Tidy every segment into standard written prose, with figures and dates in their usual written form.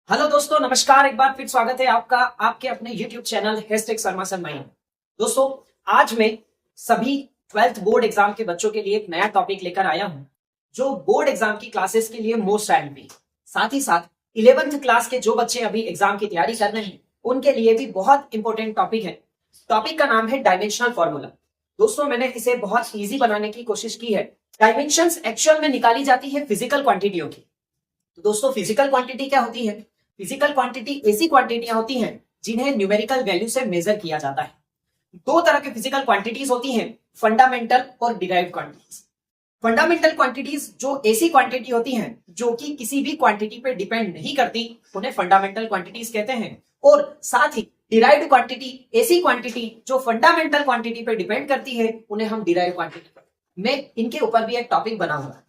Hello दोस्तों, नमस्कार। एक बार फिर स्वागत है आपका आपके अपने YouTube channel #Sharma sir mine. दोस्तों, आज मैं सभी 12th बोर्ड एग्जाम के बच्चों के लिए एक नया टॉपिक लेकर आया हूं, जो बोर्ड एग्जाम की क्लासेस के लिए मोस्ट टाइमली, साथ ही साथ 11th क्लास के जो बच्चे अभी एग्जाम की तैयारी कर रहे हैं उनके लिए भी बहुत इंपॉर्टेंट टॉपिक है। टॉपिक का नाम है डायमेंशनल फॉर्मूला। दोस्तों, मैंने इसे बहुत ईजी बनाने की कोशिश की है। डायमेंशंस एक्चुअल में निकाली जाती है फिजिकल क्वांटिटियों की। तो दोस्तों, फिजिकल क्वांटिटी क्या होती है? फिजिकल क्वांटिटी ऐसी क्वांटिटियां होती हैं जिन्हें न्यूमेरिकल वैल्यू से मेजर किया जाता है। दो तरह के फिजिकल क्वांटिटीज होती हैं, फंडामेंटल और डिराइव्ड क्वांटिटीज। फंडामेंटल क्वांटिटीज जो ऐसी क्वांटिटी होती हैं जो कि किसी भी क्वांटिटी पे डिपेंड नहीं करती, उन्हें फंडामेंटल क्वांटिटीज कहते हैं। और साथ ही डिराइव्ड क्वांटिटी ऐसी क्वांटिटी जो फंडामेंटल क्वांटिटी पे डिपेंड करती है, उन्हें हम डिराइव्ड क्वांटिटी। मैं इनके ऊपर भी एक टॉपिक बनाऊंगा।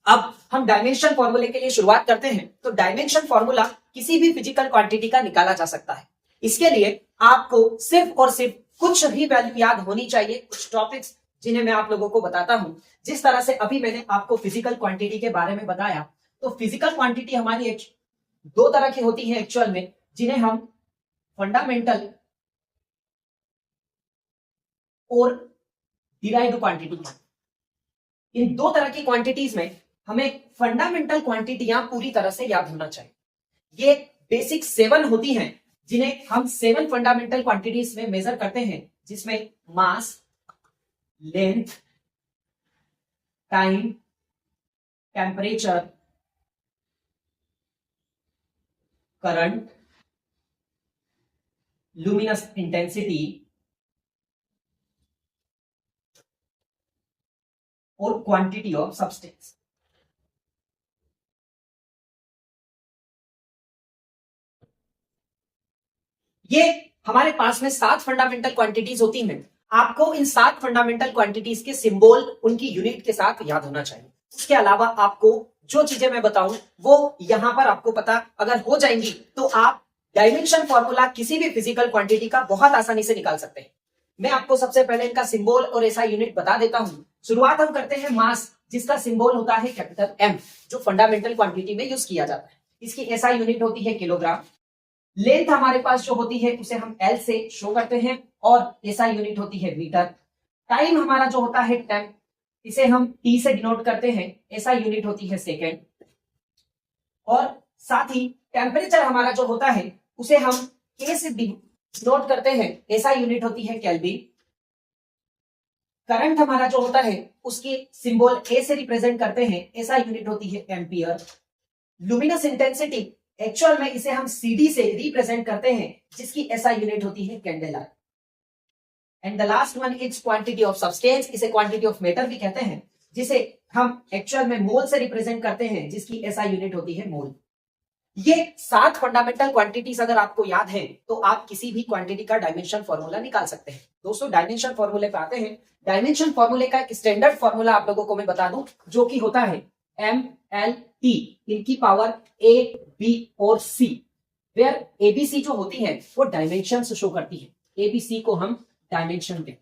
अब हम डायमेंशन फॉर्मूले के लिए शुरुआत करते हैं। तो डायमेंशन फॉर्मूला किसी भी फिजिकल क्वांटिटी का निकाला जा सकता है। इसके लिए आपको सिर्फ और सिर्फ कुछ भी वैल्यू याद होनी चाहिए, कुछ टॉपिक्स जिन्हें मैं आप लोगों को बताता हूं। जिस तरह से अभी मैंने आपको फिजिकल क्वांटिटी के बारे में बताया, तो फिजिकल क्वांटिटी हमारी दो तरह की होती है एक्चुअल में, जिन्हें हम फंडामेंटल और डिराइव्ड क्वांटिटी। इन दो तरह की क्वांटिटीज में हमें फंडामेंटल क्वांटिटियां पूरी तरह से याद होना चाहिए। ये बेसिक 7 होती हैं जिन्हें हम 7 फंडामेंटल क्वांटिटीज में मेजर करते हैं, जिसमें mass, length, time, temperature, current, luminous intensity और क्वांटिटी ऑफ सब्सटेंस। ये हमारे पास में 7 फंडामेंटल क्वांटिटीज होती हैं। आपको इन 7 फंडामेंटल क्वांटिटीज के सिंबल उनकी यूनिट के साथ याद होना चाहिए। इसके अलावा आपको जो चीजें मैं बताऊं वो यहां पर आपको पता अगर हो जाएंगी तो आप डायमेंशन फॉर्मूला किसी भी फिजिकल क्वांटिटी का बहुत आसानी से निकाल सकते हैं। मैं आपको सबसे पहले इनका सिंबल और ऐसा यूनिट बता देता हूं। शुरुआत हम करते हैं मास, जिसका सिंबल होता है कैपिटल M, जो फंडामेंटल क्वांटिटी में यूज किया जाता है। इसकी ऐसा यूनिट होती है किलोग्राम। लेंथ हमारे पास जो होती है उसे हम L से शो करते हैं और ऐसा यूनिट होती है मीटर। टाइम हमारा जो होता है टाइम, इसे हम T से डिनोट करते हैं, ऐसा यूनिट होती है सेकेंड। और साथ ही टेम्परेचर हमारा जो होता है उसे हम K से डिनोट करते हैं, ऐसा यूनिट होती है केल्विन। करंट हमारा जो होता है उसकी सिंबल A से रिप्रेजेंट करते हैं, ऐसा यूनिट होती है एम्पियर। लुमिनस इंटेंसिटी एक्चुअल में इसे हम CD से रिप्रेजेंट करते हैं, जिसकी ऐसा यूनिट होती है candela. And the last one is quantity of substance, इसे क्वांटिटी ऑफ मैटर भी कहते हैं, जिसे हम एक्चुअल में मोल से रिप्रेजेंट करते हैं, जिसकी ऐसा यूनिट होती है मोल। ये 7 फंडामेंटल क्वांटिटीज अगर आपको याद है तो आप किसी भी क्वांटिटी का डायमेंशन फॉर्मूला निकाल सकते हैं। दोस्तों, डायमेंशन फॉर्मूले पे आते हैं। डायमेंशन फॉर्मूले का एक स्टैंडर्ड फॉर्मूला आप लोगों को मैं बता दूं, जो कि होता है MLT इनकी पावर A, B और C, वेयर ABC जो होती है वो डायमेंशन शो करती है। ABC को हम डायमेंशन कहते हैं।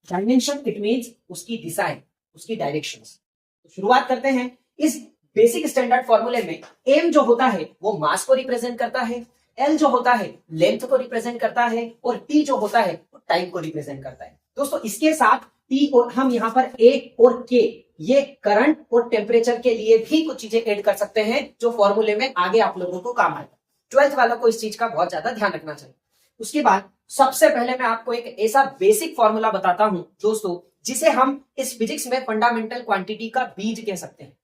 डायमेंशन इट मींस उसकी दिशाएं, उसकी डायरेक्शंस। तो शुरुआत करते हैं इस बेसिक स्टैंडर्ड फॉर्मूले में। M जो होता है वो मास को रिप्रेजेंट करता है, L जो होता है लेंथ को रिप्रेजेंट करता है और T जो होता है वो टाइम को रिप्रेजेंट करता है। दोस्तों, इसके साथ T और हम यहाँ पर A और K, ये करंट और टेम्परेचर के लिए भी कुछ चीजें ऐड कर सकते हैं, जो फॉर्मूले में आगे आप लोगों को काम आएगा। 12th वालों को इस चीज का बहुत ज्यादा ध्यान रखना चाहिए। उसके बाद सबसे पहले मैं आपको एक ऐसा बेसिक फॉर्मूला बताता हूं दोस्तों, जिसे हम इस फिजिक्स में फंडामेंटल क्वांटिटी का बीज कह सकते हैं।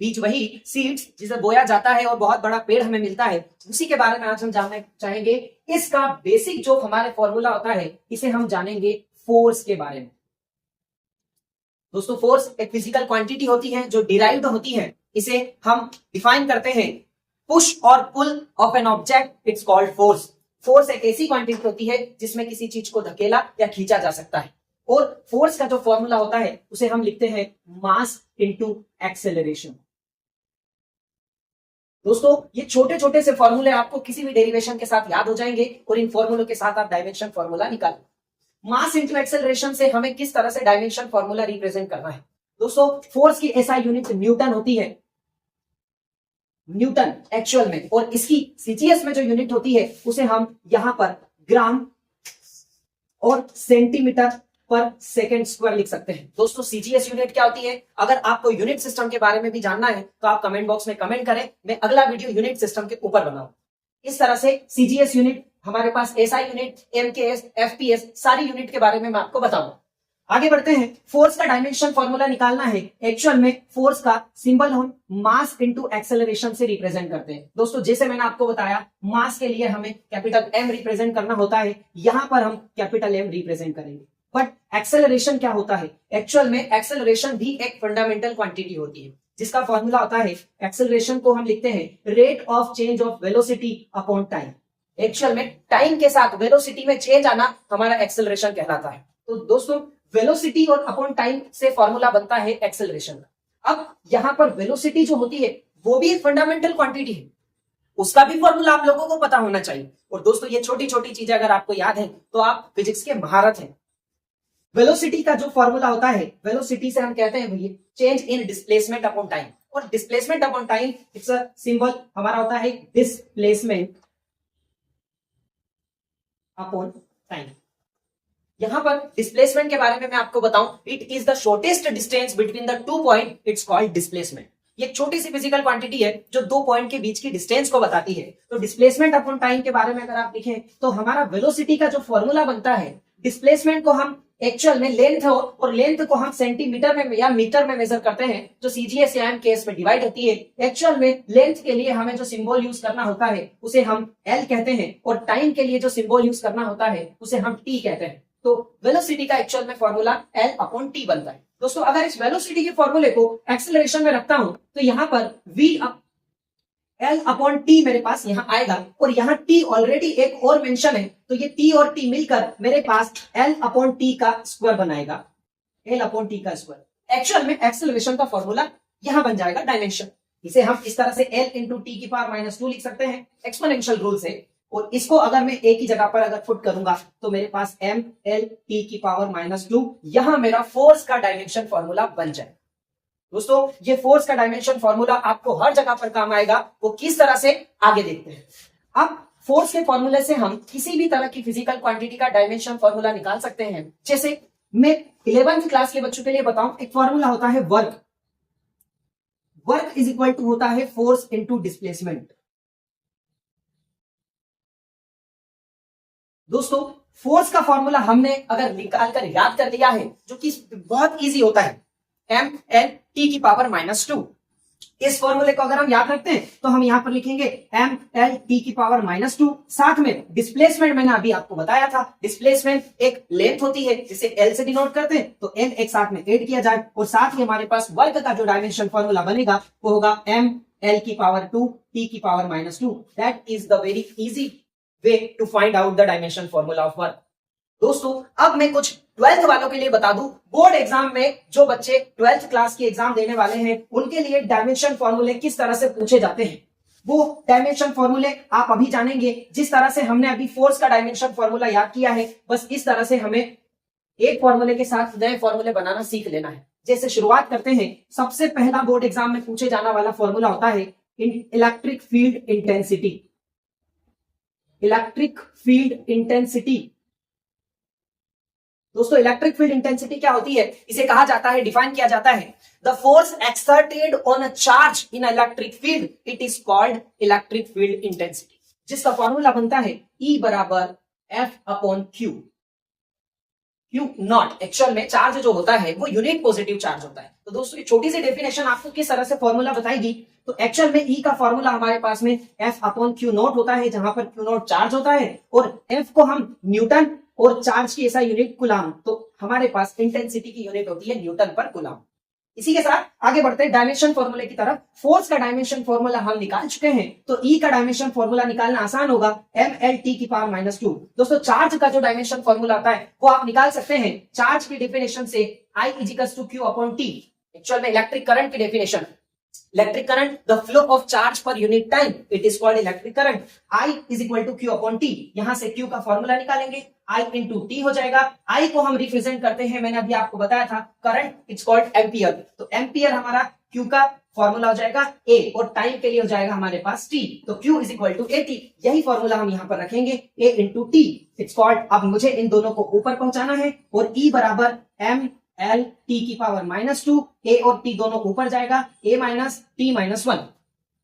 बीज वही सीड्स जिसे बोया जाता है और बहुत बड़ा पेड़ हमें मिलता है, उसी के बारे में आज हम जानना चाहेंगे। इसका बेसिक जो हमारे फॉर्मूला होता है, इसे हम जानेंगे फोर्स के बारे में। दोस्तों, फोर्स एक फिजिकल क्वांटिटी होती है जो डिराइव्ड होती है। इसे हम डिफाइन करते हैं, पुश और pull of an object, it's called force. Force एक ऐसी क्वांटिटी होती है जिसमें किसी चीज को धकेला या खींचा जा सकता है। और फोर्स का जो फॉर्मूला होता है उसे हम लिखते हैं मास इनटू एक्सेलरेशन। दोस्तों, ये छोटे छोटे से फॉर्मूले आपको किसी भी डेरिवेशन के साथ याद हो जाएंगे और इन फॉर्मूलों के साथ आप डायमेंशन फॉर्मूला निकालें। मास इंटू एक्सेलरेशन से हमें किस तरह से डायमेंशन फॉर्मूला रिप्रेजेंट करना है? दोस्तों, फोर्स की एसआई यूनिट न्यूटन होती है। न्यूटन एक्चुअल में, और इसकी सीजीएस में जो यूनिट होती है उसे हम यहां पर ग्राम और सेंटीमीटर पर सेकेंड स्क्वायर लिख सकते हैं। दोस्तों सीजीएस यूनिट क्या होती है? अगर आपको यूनिट सिस्टम के बारे में भी जानना है तो आप कमेंट बॉक्स में कमेंट करें, मैं अगला वीडियो यूनिट सिस्टम के ऊपर बनाऊं। इस तरह से सीजीएस यूनिट, हमारे पास एसआई यूनिट, एमकेएस, एफपीएस, सारी यूनिट के बारे में मैं आपको बताऊंगा। आगे बढ़ते हैं। फोर्स का डायमेंशन फॉर्मूला निकालना है। एक्चुअल में फोर्स का सिंबल हम मास इनटू एक्सेलरेशन से रिप्रेजेंट करते हैं। दोस्तों जैसे मैंने आपको बताया, मास के लिए हमें कैपिटल एम रिप्रेजेंट करना होता है, यहां पर हम कैपिटल एम रिप्रेजेंट करेंगे। बट एक्सेलरेशन क्या होता है? एक्चुअल में एक्सेलरेशन भी एक फंडामेंटल क्वांटिटी होती है, जिसका फॉर्मूला होता है, एक्सेलरेशन को हम लिखते हैं rate of change of velocity upon time. Actual में टाइम के साथ वेलोसिटी में चेंज आना हमारा एक्सेलरेशन कहलाता है। तो दोस्तों वेलोसिटी और अपॉन टाइम से फॉर्मूला बनता है एक्सेलरेशन का। अब यहां पर वेलोसिटी जो होती है वो भी एक फंडामेंटल क्वांटिटी है, उसका भी फॉर्मूला आप लोगों को पता होना चाहिए। और दोस्तों ये छोटी छोटी चीजें अगर आपको याद है तो आप फिजिक्स के महारत हैं। वेलोसिटी का जो फॉर्मूला होता है, वेलोसिटी से हम कहते हैं भैया change in displacement upon time, और displacement upon time it's a symbol हमारा होता है डिस्प्लेसमेंट अपॉन टाइम। यहां पर डिस्प्लेसमेंट के बारे में मैं आपको बताऊं, it is the shortest distance between the 2 point, it's called displacement. ये एक छोटी सी फिजिकल क्वांटिटी है जो 2 पॉइंट के बीच की डिस्टेंस को बताती है। तो डिस्प्लेसमेंट अपॉन टाइम के बारे में अगर आप लिखें तो हमारा वेलोसिटी का जो फॉर्मूला बनता है, डिस्प्लेसमेंट को हम एक्चुअल में लेंथ हो, और लेंथ को हम सेंटीमीटर में या मीटर में मेजर करते हैं, जो सीजीएस या एमकेएस में डिवाइड होती है। एक्चुअल में लेंथ के लिए हमें जो सिंबल यूज करना होता है उसे हम एल कहते हैं, और टाइम के लिए जो सिंबल यूज करना होता है उसे हम टी कहते हैं। तो वेलोसिटी का एक्चुअल में फॉर्मूला एल अपॉन टी बनता है। दोस्तों अगर इस वेलोसिटी के फॉर्मूले को एक्सेलरेशन में रखता हूं तो यहां पर वी एल अपॉन टी मेरे पास यहां आएगा, और यहां टी ऑलरेडी एक और मेंशन है, तो ये टी और टी मिलकर मेरे पास एल अपॉन टी का स्क्वायर बनाएगा, एल अपॉन टी का स्क्वायर। एक्चुअल में एक्सेलरेशन का फॉर्मूला यहां बन जाएगा डायमेंशन। इसे हम इस तरह से एल इंटू टी की पावर -2 लिख सकते हैं एक्सपोनेंशियल रूल से, और इसको अगर मैं एक ही जगह पर अगर पुट करूंगा तो मेरे पास एम एल टी की पावर -2, यहां मेरा फोर्स का डायमेंशन फॉर्मूला बन जाए। दोस्तों ये फोर्स का डायमेंशन फॉर्मूला आपको हर जगह पर काम आएगा, वो किस तरह से आगे देखते हैं। अब फोर्स के फॉर्मूले से हम किसी भी तरह की फिजिकल क्वांटिटी का डायमेंशन फॉर्मूला निकाल सकते हैं। जैसे मैं 11th क्लास के बच्चों के लिए बताऊं, एक फॉर्मूला होता है work, work is equal to होता है फोर्स इंटू डिस्प्लेसमेंट। दोस्तों फोर्स का फॉर्मूला हमने अगर निकालकर याद कर लिया है, जो कि बहुत इजी होता है, एम एल टी की पावर -2। इस फॉर्मूले को अगर हम याद रखते हैं तो हम यहां पर लिखेंगे एम एल टी की पावर -2, साथ में डिस्प्लेसमेंट मैंने अभी आपको बताया था, डिस्प्लेसमेंट एक लेंथ होती है जिसे एल से डिनोट करते हैं, तो एल एक साथ में ऐड किया जाए, और साथ ही हमारे पास वर्क का जो डायमेंशन फॉर्मूला बनेगा वो होगा एम एल की पावर 2 टी की power -2। That is the very easy way to find out the dimension formula of work. दोस्तों अब मैं कुछ 12th वालों के लिए बता दूं, बोर्ड एग्जाम में जो बच्चे 12th क्लास की एग्जाम देने वाले हैं उनके लिए डायमेंशन फॉर्मूले किस तरह से पूछे जाते हैं, वो डायमेंशन फॉर्मूले आप अभी जानेंगे। जिस तरह से हमने अभी फोर्स का डायमेंशन फॉर्मूला याद किया है, बस इस तरह से हमें एक फॉर्मूले के साथ नए फॉर्मूले बनाना सीख लेना है। जैसे शुरुआत करते हैं, सबसे पहला बोर्ड एग्जाम में पूछे जाने वाला फॉर्मूला होता है electric field intensity. Electric field intensity, दोस्तों इलेक्ट्रिक फील्ड इंटेंसिटी क्या होती है? इसे कहा जाता है, डिफाइन किया जाता है, the force exerted on a charge in electric field, it is called electric field intensity, जिसका फॉर्मूला बनता है E बराबर F upon Q। Q not, actual में चार्ज जो होता है वो यूनिट पॉजिटिव चार्ज होता है। तो दोस्तों ये छोटी सी डेफिनेशन आपको किस तरह से फॉर्मूला बताएगी, तो एक्चुअल में E का फॉर्मूला हमारे पास में F अपॉन Q नॉट होता है, जहां पर Q नॉट चार्ज होता है, और F को हम न्यूटन और चार्ज की ऐसा यूनिट कूलम, तो हमारे पास इंटेंसिटी की यूनिट होती है न्यूटन पर कूलम। इसी के साथ आगे बढ़ते हैं डायमेंशन फॉर्मूले की तरफ। फोर्स का डायमेंशन फॉर्मूला हम निकाल चुके हैं, तो ई का डायमेंशन फॉर्मूला निकालना आसान होगा, एम एल टी की पावर -2। दोस्तों चार्ज का जो डायमेंशन फॉर्मूला आता है वो आप निकाल सकते हैं चार्ज की डेफिनेशन से, I is equal to q upon t. Actual में इलेक्ट्रिक करंट की definition, electric current the flow of charge per unit time, it is called electric current. I is equal to q upon t, यहां से Q का formula निकालेंगे, आई into T हो जाएगा। आई को हम रिप्रेजेंट करते हैं, मैंने अभी आपको बताया था, करंट, इट्स कॉल्ड एम्पियर, तो एम्पियर हमारा क्यू का फॉर्मूला हो जाएगा A और टाइम के लिए हो जाएगा हमारे पास T। तो Q is equal to AT, यही फॉर्मूला हम यहां पर रखेंगे A into T. It's called, अब मुझे इन दोनों को ऊपर पहुंचाना है और E बराबर ml t की पावर -2, A और T दोनों ऊपर जाएगा, A माइनस टी माइनस 1।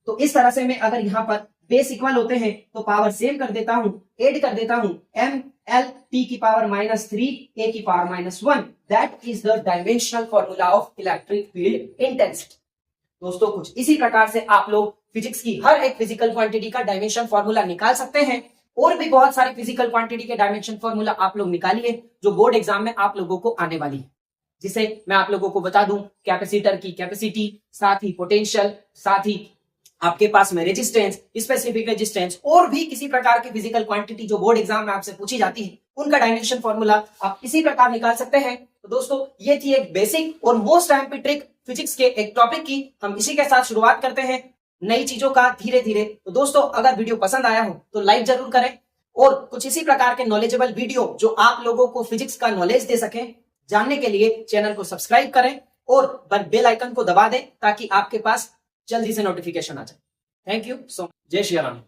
तो इस तरह से मैं अगर यहां पर बेस इक्वल होते हैं तो पावर सेम कर देता हूं, ऐड कर देता हूं, ml t की पावर -3, A की power -1। That is the dimensional formula of electric field intensity. दोस्तों कुछ इसी प्रकार से आप लोग फिजिक्स की हर एक फिजिकल क्वांटिटी का डायमेंशन फॉर्मूला निकाल सकते हैं। और भी बहुत सारी फिजिकल क्वांटिटी के डायमेंशन फॉर्मूला आप लोग निकालिए जो बोर्ड एग्जाम में आप लोगों को आने वाली है, जिसे मैं आप लोगों को बता दूं कैपेसिटर की कैपेसिटी, साथ ही पोटेंशियल, साथ ही आपके पास में रेजिस्टेंस, स्पेसिफिक रेजिस्टेंस और भी किसी प्रकार की फिजिकल क्वांटिटी जो बोर्ड एग्जाम में आपसे पूछी जाती है, उनका डायमेंशन फॉर्मूला आप इसी प्रकार निकाल सकते हैं। तो दोस्तों ये थी एक बेसिक और मोस्ट एमपी ट्रिक फिजिक्स के एक टॉपिक की। हम इसी के साथ शुरुआत करते हैं नई चीजों का धीरे धीरे। तो दोस्तों अगर वीडियो पसंद आया हो तो लाइक जरूर करें और कुछ इसी प्रकार के नॉलेजेबल वीडियो जो आप लोगों को फिजिक्स का नॉलेज दे सके, जानने के लिए चैनल को सब्सक्राइब करें और बेल आइकन को दबा दें ताकि आपके पास जल्दी से नोटिफिकेशन आ जाए। Thank you so much. जय श्री राम।